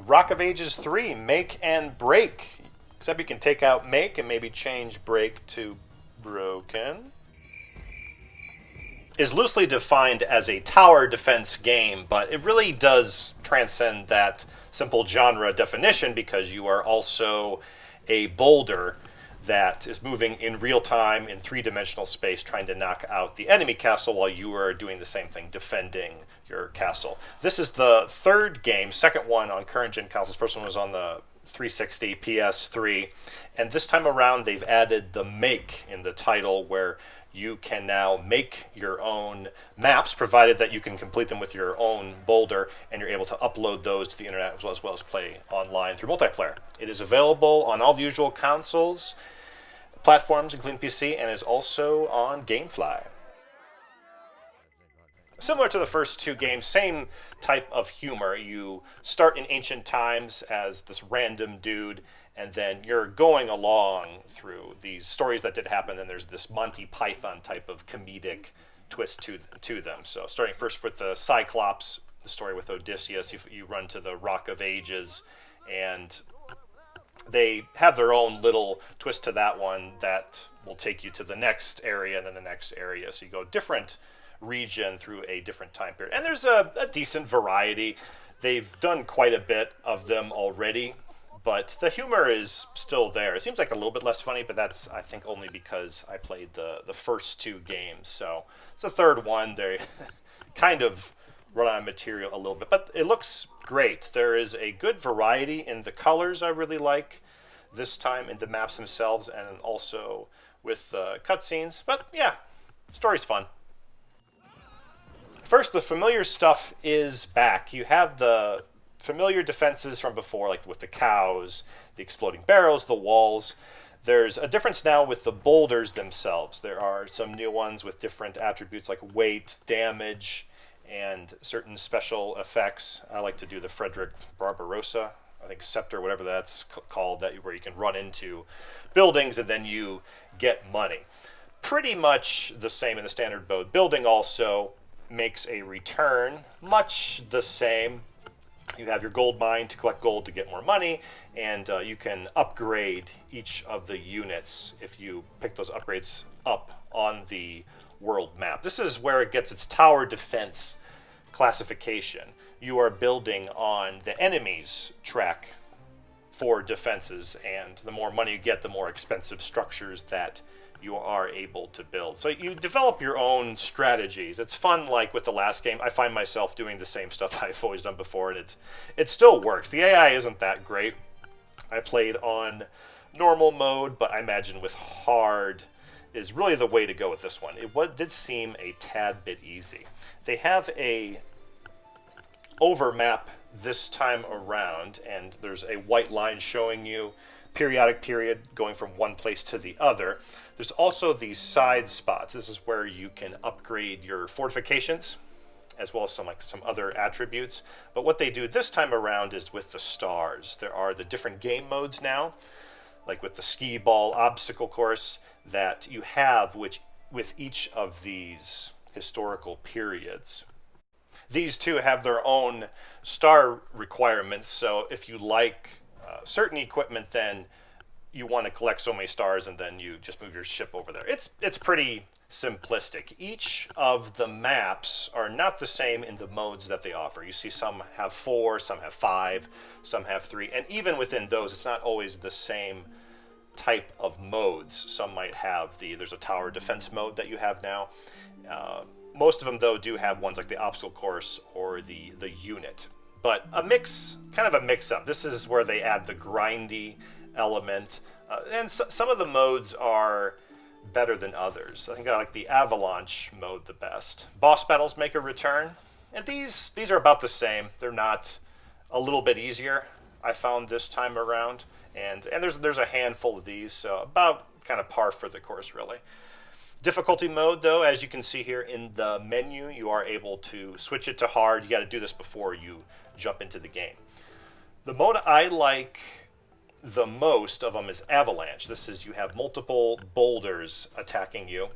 Rock of Ages 3, Make and Break. Except you can take out Make and maybe change Break to Broken. Is loosely defined as a tower defense game, but it really does transcend that simple genre definition because you are also a boulder that is moving in real time in three-dimensional space trying to knock out the enemy castle while you are doing the same thing, defending your castle. This is the third game, second one on current-gen consoles. First one was on the 360, PS3, and this time around they've added the make in the title where you can now make your own maps, provided that you can complete them with your own boulder, and you're able to upload those to the internet as well as play online through multiplayer. It is available on all the usual consoles, platforms, including PC, and is also on GameFly. Similar to the first two games, same type of humor. You start in ancient times as this random dude, and then you're going along through these stories that did happen, and there's this Monty Python type of comedic twist to them. So starting first with the Cyclops, the story with Odysseus, you run to the Rock of Ages, and they have their own little twist to that one that will take you to the next area and then the next area. So you go different region through a different time period. And there's a decent variety. They've done quite a bit of them already, but the humor is still there. It seems like a little bit less funny, but that's, I think, only because I played the first two games. So it's the third one. They kind of run out of material a little bit, but it looks great. There is a good variety in the colors I really like this time, in the maps themselves, and also with the cutscenes. But yeah, story's fun. First, the familiar stuff is back. You have the familiar defenses from before, like with the cows, the exploding barrels, the walls. There's a difference now with the boulders themselves. There are some new ones with different attributes like weight, damage, and certain special effects. I like to do the Frederick Barbarossa, I think Scepter, whatever that's called, that where you can run into buildings and then you get money. Pretty much the same in the standard mode. Building also makes a return, much the same. You have your gold mine to collect gold to get more money, and you can upgrade each of the units if you pick those upgrades up on the world map. This is where it gets its tower defense classification. You are building on the enemy's track for defenses, and the more money you get, the more expensive structures that you are able to build. So you develop your own strategies. It's fun, like with the last game. I find myself doing the same stuff I've always done before, and it still works. The AI isn't that great. I played on normal mode, but I imagine with hard is really the way to go with this one. It did seem a tad bit easy. They have a overmap this time around, and there's a white line showing you periodic period going from one place to the other. There's also these side spots. This is where you can upgrade your fortifications as well as some other attributes. But what they do this time around is with the stars. There are the different game modes now, like with the skee ball obstacle course that you have with each of these historical periods. These two have their own star requirements, so if you like certain equipment, then you want to collect so many stars and then you just move your ship over there. It's pretty simplistic. Each of the maps are not the same in the modes that they offer. You see some have 4, some have 5, some have 3, and even within those it's not always the same type of modes. Some might have there's a tower defense mode that you have now. Most of them though do have ones like the obstacle course or the unit. But kind of a mix-up. This is where they add the grindy element. And some of the modes are better than others. I think I like the avalanche mode the best. Boss battles make a return. And these are about the same. They're not a little bit easier, I found this time around. And there's a handful of these, so about kind of par for the course, really. Difficulty mode, though, as you can see here in the menu, you are able to switch it to hard. You got to do this before you jump into the game. The mode I like the most of them is Avalanche. This is you have multiple boulders attacking you.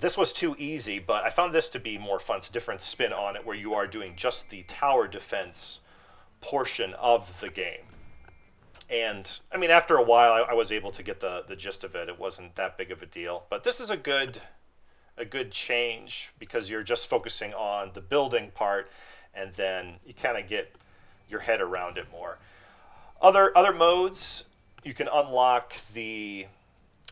This was too easy, but I found this to be more fun. It's a different spin on it where you are doing just the tower defense portion of the game. And, I mean, after a while, I was able to get the gist of it. It wasn't that big of a deal. But this is a good change because you're just focusing on the building part, and then you kind of get your head around it more. Other modes, you can unlock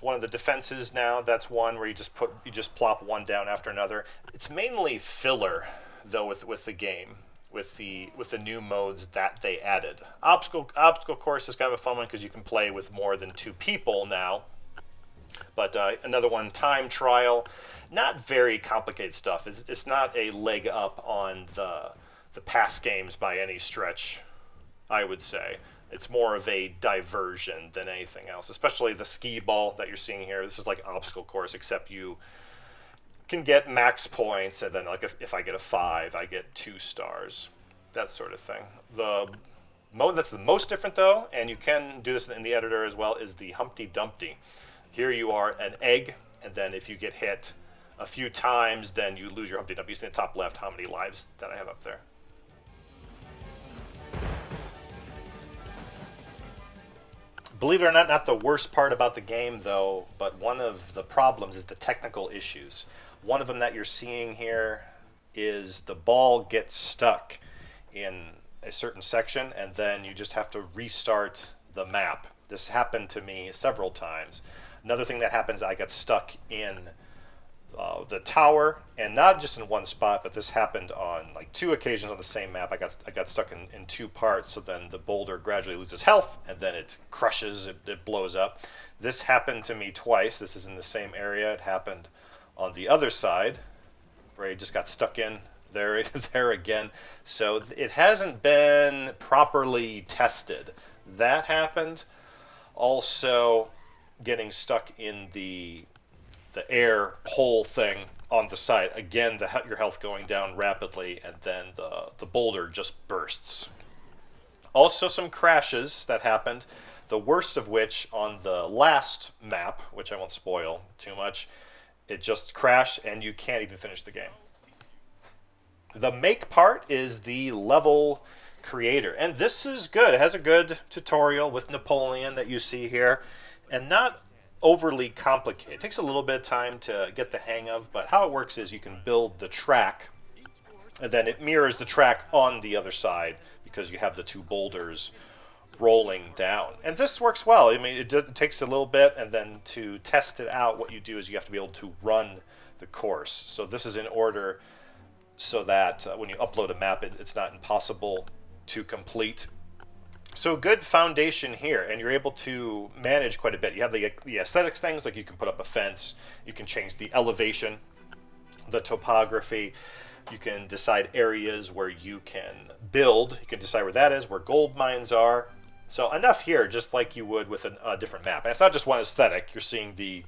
one of the defenses now. That's one where you just plop one down after another. It's mainly filler though with the game, with the new modes that they added. Obstacle course is kind of a fun one because you can play with more than 2 people now. But another one, time trial, not very complicated stuff. It's not a leg up on the past games by any stretch, I would say. It's more of a diversion than anything else, especially the skee ball that you're seeing here. This is like obstacle course, except you can get max points, and then like if I get a 5, I get 2 stars, that sort of thing. The mode that's the most different though, and you can do this in the editor as well, is the Humpty-Dumpty. Here you are an egg, and then if you get hit a few times, then you lose your Humpty-Dumpty. You see in the top left how many lives that I have up there. Believe it or not the worst part about the game though, but one of the problems is the technical issues. One of them that you're seeing here is the ball gets stuck in a certain section, and then you just have to restart the map. This happened to me several times. Another thing that happens, I got stuck in the tower, and not just in one spot, but this happened on like 2 occasions on the same map. I got stuck in 2 parts, so then the boulder gradually loses health, and then it crushes, it blows up. This happened to me twice. This is in the same area. It happened on the other side, where I just got stuck in there, there again. So it hasn't been properly tested. That happened. Also, getting stuck in the air hole thing on the side. Again, your health going down rapidly, and then the boulder just bursts. Also some crashes that happened, the worst of which on the last map, which I won't spoil too much, it just crashed and you can't even finish the game. The make part is the level creator, and this is good. It has a good tutorial with Napoleon that you see here, and not overly complicated. It takes a little bit of time to get the hang of, but how it works is you can build the track, and then it mirrors the track on the other side because you have the 2 boulders rolling down. And this works well. I mean, it takes a little bit, and then to test it out, what you do is you have to be able to run the course. So this is in order so that when you upload a map, it's not impossible to complete. So good foundation here, and you're able to manage quite a bit. You have the aesthetics things, like you can put up a fence, you can change the elevation, the topography, you can decide areas where you can build, you can decide where that is, where gold mines are. So enough here, just like you would with a different map. And it's not just one aesthetic. You're seeing the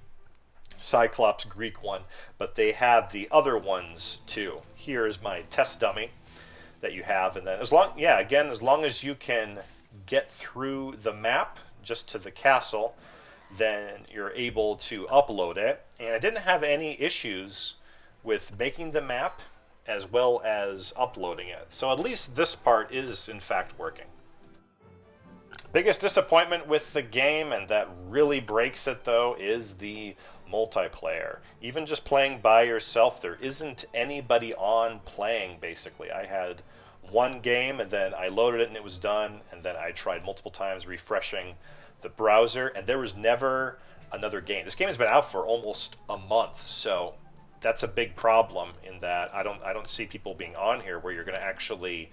Cyclops Greek one, but they have the other ones too. Here is my test dummy that you have, and then as long as you can get through the map just to the castle, then you're able to upload it. And I didn't have any issues with making the map as well as uploading it. So at least this part is in fact working. Biggest disappointment with the game, and that really breaks it though, is the multiplayer. Even just playing by yourself, there isn't anybody on playing basically. I had one game, and then I loaded it and it was done, and then I tried multiple times refreshing the browser, and there was never another game. This game has been out for almost a month, so that's a big problem in that I don't see people being on here where you're going to actually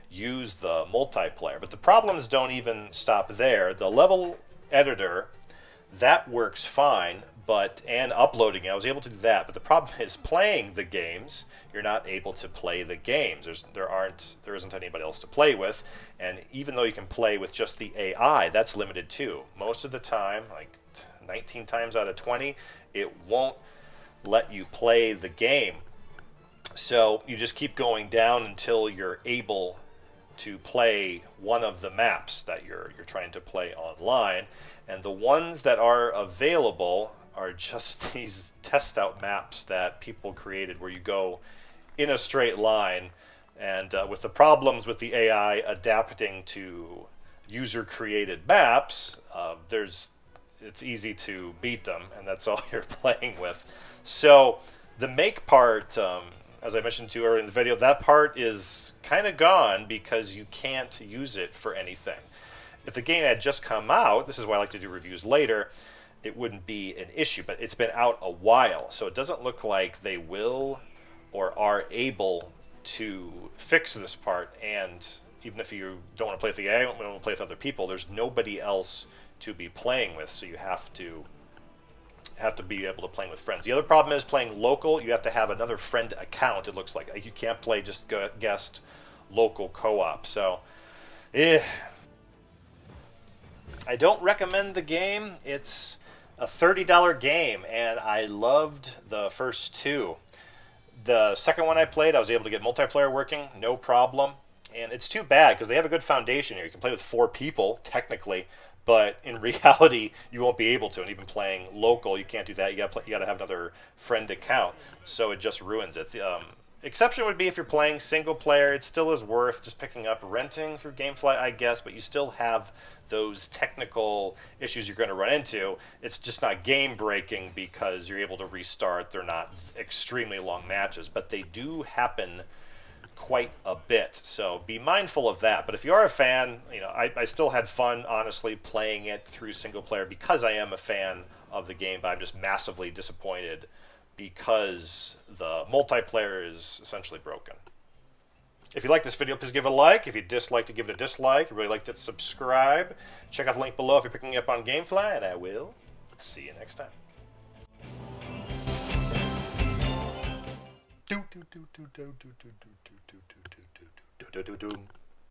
use the multiplayer. But the problems don't even stop there. The level editor, that works fine, and uploading it, I was able to do that. But the problem is playing the games, you're not able to play the games. There isn't anybody else to play with, and even though you can play with just the AI, that's limited too. Most of the time, like 19 times out of 20, it won't let you play the game. So you just keep going down until you're able to play one of the maps that you're trying to play online, and the ones that are available are just these test out maps that people created where you go in a straight line, and with the problems with the AI adapting to user created maps, it's easy to beat them, and that's all you're playing with. So the make part, as I mentioned to you earlier in the video, that part is kind of gone because you can't use it for anything. If the game had just come out, this is why I like to do reviews later, it wouldn't be an issue, but it's been out a while, so it doesn't look like they will or are able to fix this part. And even if you don't want to play with the AI, don't want to play with other people, there's nobody else to be playing with, so you have to be able to play with friends. The other problem is playing local. You have to have another friend account. It looks like you can't play just guest local co-op. So, I don't recommend the game. It's a $30 game, and I loved the first two. The second one I played, I was able to get multiplayer working, no problem. And it's too bad because they have a good foundation here. You can play with 4 people, technically, but in reality, you won't be able to. And even playing local, you can't do that. You got to have another friend account, so it just ruins it. The exception would be if you're playing single player. It still is worth just picking up renting through GameFly, I guess, but you still have those technical issues you're going to run into. It's just not game breaking because you're able to restart. They're not extremely long matches, but they do happen quite a bit, so be mindful of that. But if you are a fan, I still had fun, honestly, playing it through single player because I am a fan of the game, but I'm just massively disappointed because the multiplayer is essentially broken. If you like this video, please give it a like. If you dislike it, give it a dislike. If you really liked it, subscribe. Check out the link below if you're picking it up on GameFly, and I will see you next time. Do do do do do do do do do do do do do do do do.